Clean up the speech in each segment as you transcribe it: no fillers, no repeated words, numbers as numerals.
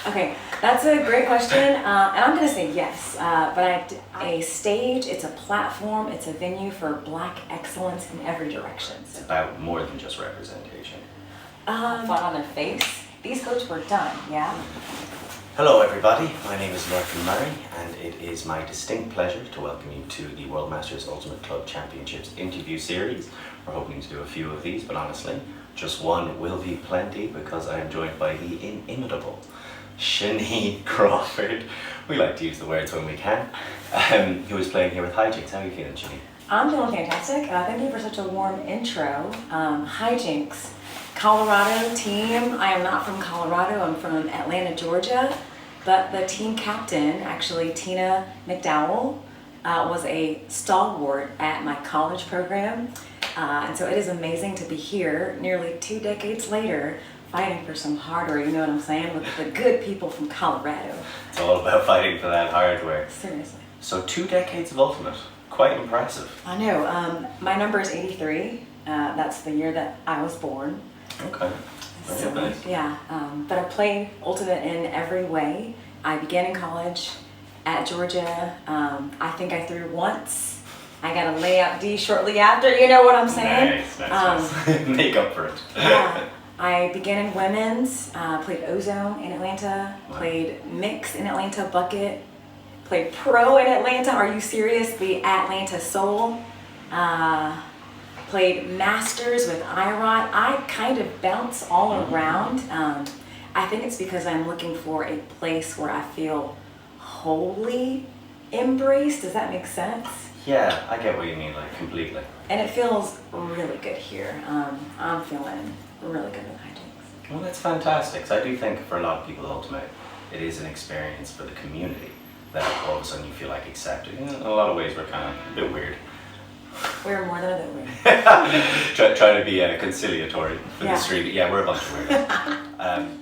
Okay, that's a great question, and I'm going to say yes. But a stage, it's a platform, it's a venue for Black excellence in every direction. It's about more than just representation. Fun on their face. These coats were done, yeah? Hello everybody, my name is Lorcan Murray and it is my distinct pleasure to welcome you to the World Masters Ultimate Club Championships interview series. We're hoping to do a few of these, but honestly, just one will be plenty because I am joined by the inimitable Shanye Crawford. We like to use the words when we can. Who is playing here with Hijinks. How are you feeling, Shanye? I'm feeling fantastic. Thank you for such a warm intro. Hijinks, Colorado team. I am not from Colorado, I'm from Atlanta, Georgia. But the team captain, actually Tina McDowell, was a stalwart at my college program. And so it is amazing to be here nearly 2 decades later fighting for some hardware, you know what I'm saying, with the good people from Colorado. It's all about fighting for that hardware. Seriously. So 2 decades of Ultimate, quite impressive. I know, my number is 83. That's the year that I was born. Okay, very nice. Yeah, but I played Ultimate in every way. I began in college at Georgia. I think I threw once. I got a layup D shortly after, you know what I'm saying? Nice. Make up for it. Yeah. I began in women's, played Ozone in Atlanta, played mix in Atlanta, bucket, played pro in Atlanta, are you serious? The Atlanta Soul. Played masters with IROT. I kind of bounce all around. I think it's because I'm looking for a place where I feel wholly embraced. Does that make sense? Yeah, I get what you mean, like completely. And it feels really good here. I'm feeling really good with Hijinks. Well, that's fantastic. So I do think for a lot of people, Ultimate, it is an experience for the community that all of a sudden you feel like accepted. In a lot of ways, we're kind of a bit weird. We're more than a bit weird. Trying to be conciliatory for the street. Yeah, we're a bunch of weirdos.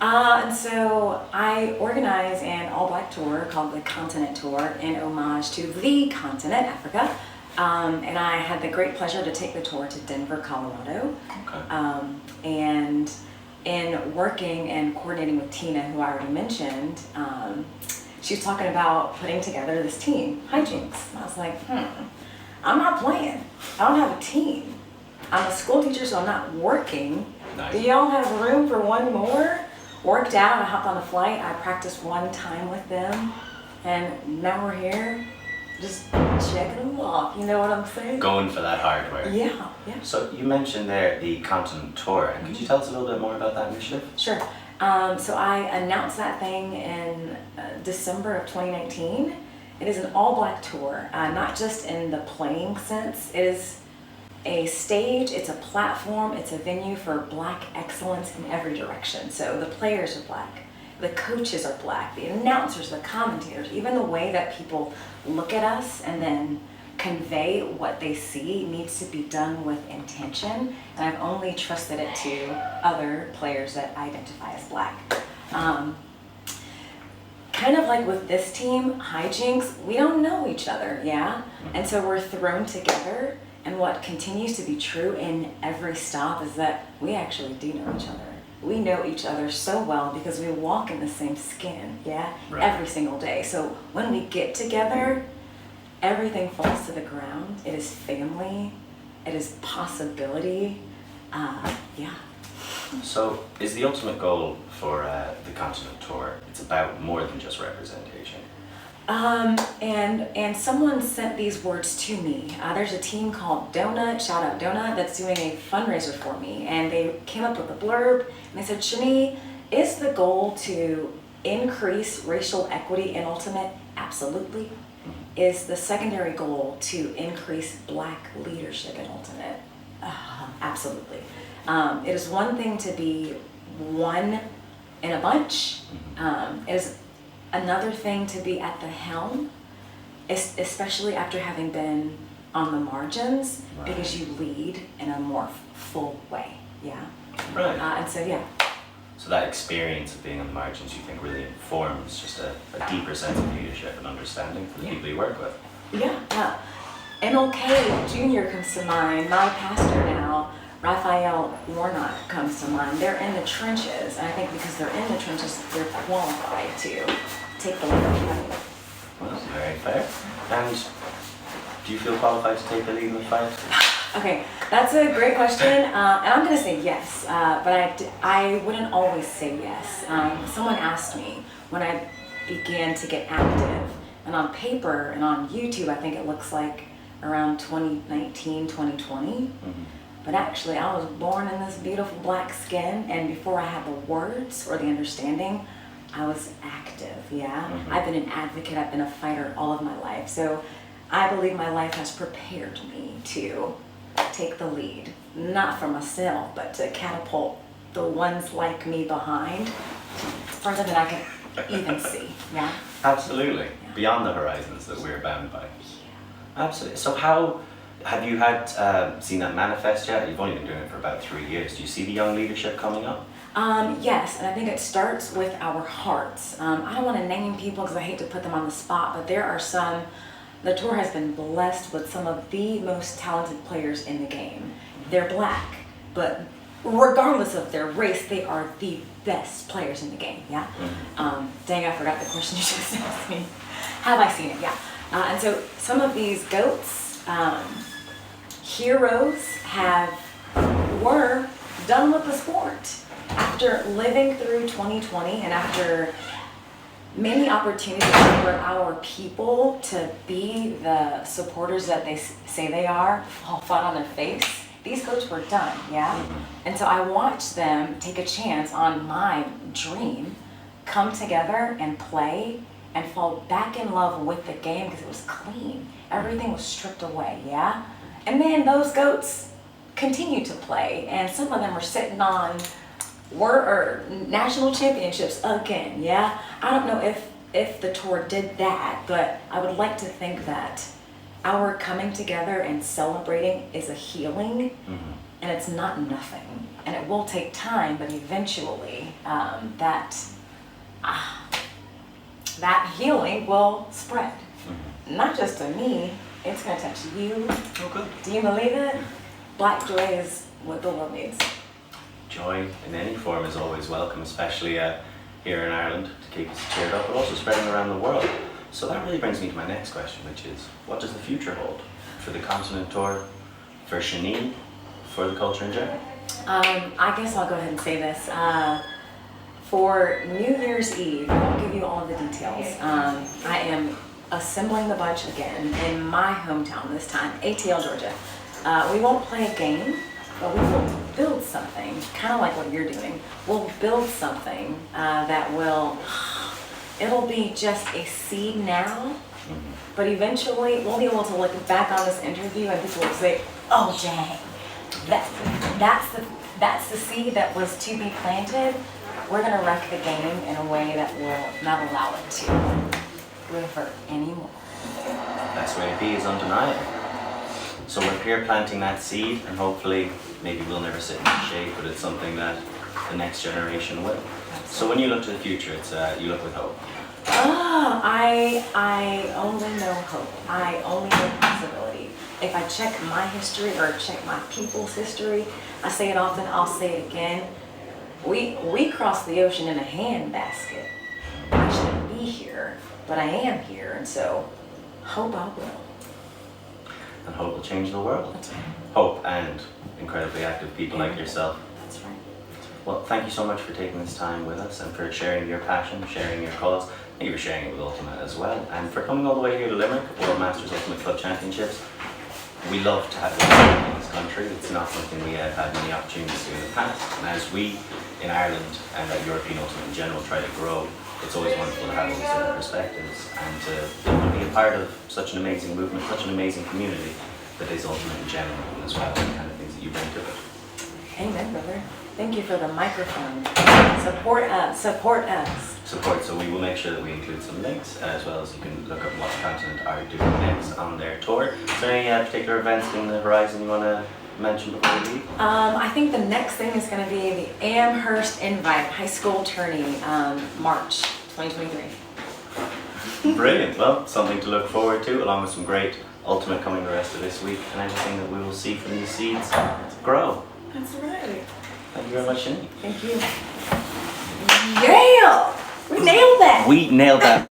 And so I organize an all-black tour called the Con10ent Tour in homage to the continent, Africa. And I had the great pleasure to take the tour to Denver, Colorado. Okay. And in working and coordinating with Tina, who I already mentioned, she was talking about putting together this team, Hijinks. And I was like, I'm not playing. I don't have a team. I'm a school teacher, so I'm not working. Nice. Do y'all have room for one more? Worked out, I hopped on a flight, I practiced one time with them, and now we're here, just checking them off, you know what I'm saying? Going for that hardware. Yeah. So you mentioned there the Con10ent Tour, and could you tell us a little bit more about that initiative? Sure. So I announced that thing in December of 2019. It is an all-black tour, not just in the playing sense. It is a stage, it's a platform, it's a venue for Black excellence in every direction. So the players are Black, the coaches are Black, the announcers, the commentators, even the way that people look at us and then convey what they see needs to be done with intention. And I've only trusted it to other players that identify as Black. Kind of like with this team, Hijinks, we don't know each other, yeah? And so we're thrown together. And what continues to be true in every stop is that we actually do know each other. We know each other so well because we walk in the same skin, yeah? Right. Every single day. So when we get together, everything falls to the ground. It is family. It is possibility. Yeah. So is the ultimate goal for the Con10ent Tour, it's about more than just representation? And someone sent these words to me. There's a team called Donut, shout out Donut, that's doing a fundraiser for me. And they came up with a blurb and they said, Shanye, is the goal to increase racial equity in Ultimate? Absolutely. Is the secondary goal to increase Black leadership in Ultimate? Absolutely. It is one thing to be one in a bunch. It is another thing to be at the helm, especially after having been on the margins, because you lead in a more full way. Yeah. Right. And so, yeah. So that experience of being on the margins, you think, really informs just a deeper sense of leadership and understanding for the people you work with? Yeah. MLK Jr. comes to mind. My pastor now, Raphael Warnock, comes to mind. They're in the trenches, and I think because they're in the trenches, they're qualified to take the lead of the fight. Well, very fair. And do you feel qualified to take the lead in the fight? Okay, that's a great question, and I'm going to say yes, but I wouldn't always say yes. Someone asked me when I began to get active, and on paper and on YouTube, I think it looks like around 2019, 2020. But actually, I was born in this beautiful black skin, and before I had the words or the understanding, I was active, yeah? I've been an advocate, I've been a fighter all of my life, so I believe my life has prepared me to take the lead, not for myself, but to catapult the ones like me behind further than I can even see, yeah? Absolutely, beyond the horizons that we're bound by. Absolutely. So how, have you seen that manifest yet? You've only been doing it for about 3 years. Do you see the young leadership coming up? Yes, and I think it starts with our hearts. I don't want to name people because I hate to put them on the spot, but there are some. The tour has been blessed with some of the most talented players in the game. They're black, but regardless of their race, they are the best players in the game, yeah? Dang, I forgot the question you just asked me. Have I seen it? Yeah. And so some of these GOATs, heroes, were done with the sport. After living through 2020 and after many opportunities for our people to be the supporters that they say they are, fall flat on their face, these coaches were done, yeah? And so I watched them take a chance on my dream, come together and play and fall back in love with the game because it was clean. Everything was stripped away, yeah? And then those GOATs continue to play, and some of them are sitting on national championships again, yeah? I don't know if the tour did that, but I would like to think that our coming together and celebrating is a healing, and it's not nothing. And it will take time, but eventually that healing will spread. Not just to me, it's gonna touch you. Oh, good. Do you believe it? Black joy is what the world needs. Joy in any form is always welcome, especially here in Ireland, to keep us cheered up, but also spreading around the world. So that really brings me to my next question, which is, what does the future hold for the Con10ent Tour, for Shanye, for the culture in general? I guess I'll go ahead and say this. For New Year's Eve, I'll give you all of the details. I am assembling the bunch again in my hometown this time, ATL, Georgia. We won't play a game, but we will build something, kind of like what you're doing. We'll build something that it'll be just a seed now, but eventually we'll be able to look back on this interview and people will say, oh dang, that's the seed that was to be planted. We're gonna wreck the game in a way that will not allow it to revert anymore. Best way to be is undeniable. So we're here planting that seed, and hopefully, maybe we'll never sit in the shade, but it's something that the next generation will. So when you look to the future, it's you look with hope. I only know hope. I only know possibility. If I check my history or check my people's history, I say it often, I'll say it again. We crossed the ocean in a handbasket. I shouldn't be here, but I am here, and so hope I will. And hope will change the world. That's right. Hope and incredibly active people like yourself. That's right. Well, thank you so much for taking this time with us and for sharing your passion, sharing your cause. Thank you for sharing it with Ultimate as well. And for coming all the way here to Limerick, World Masters Ultimate Club Championships. We love to have it in this country. It's not something we have had many opportunities to do in the past. And as we in Ireland and at European Ultimate in general try to grow, it's always wonderful to have all these different perspectives and to be a part of such an amazing movement, such an amazing community that is Ultimate in general as well, and the kind of things that you bring to it. Amen, brother. Thank you for the microphone. Support us. Support us. Support, so we will make sure that we include some links, as well as you can look up what Con10ent are doing next on their tour. Is there any particular events in the horizon you want to mention before we leave? I think the next thing is going to be the Amherst Invite High School Tourney, March 2023. Brilliant. Well, something to look forward to, along with some great ultimate coming the rest of this week, and everything that we will see from these seeds grow. That's right. Thank you very much, Shanye. Thank you. Yeah! We nailed that! We nailed that.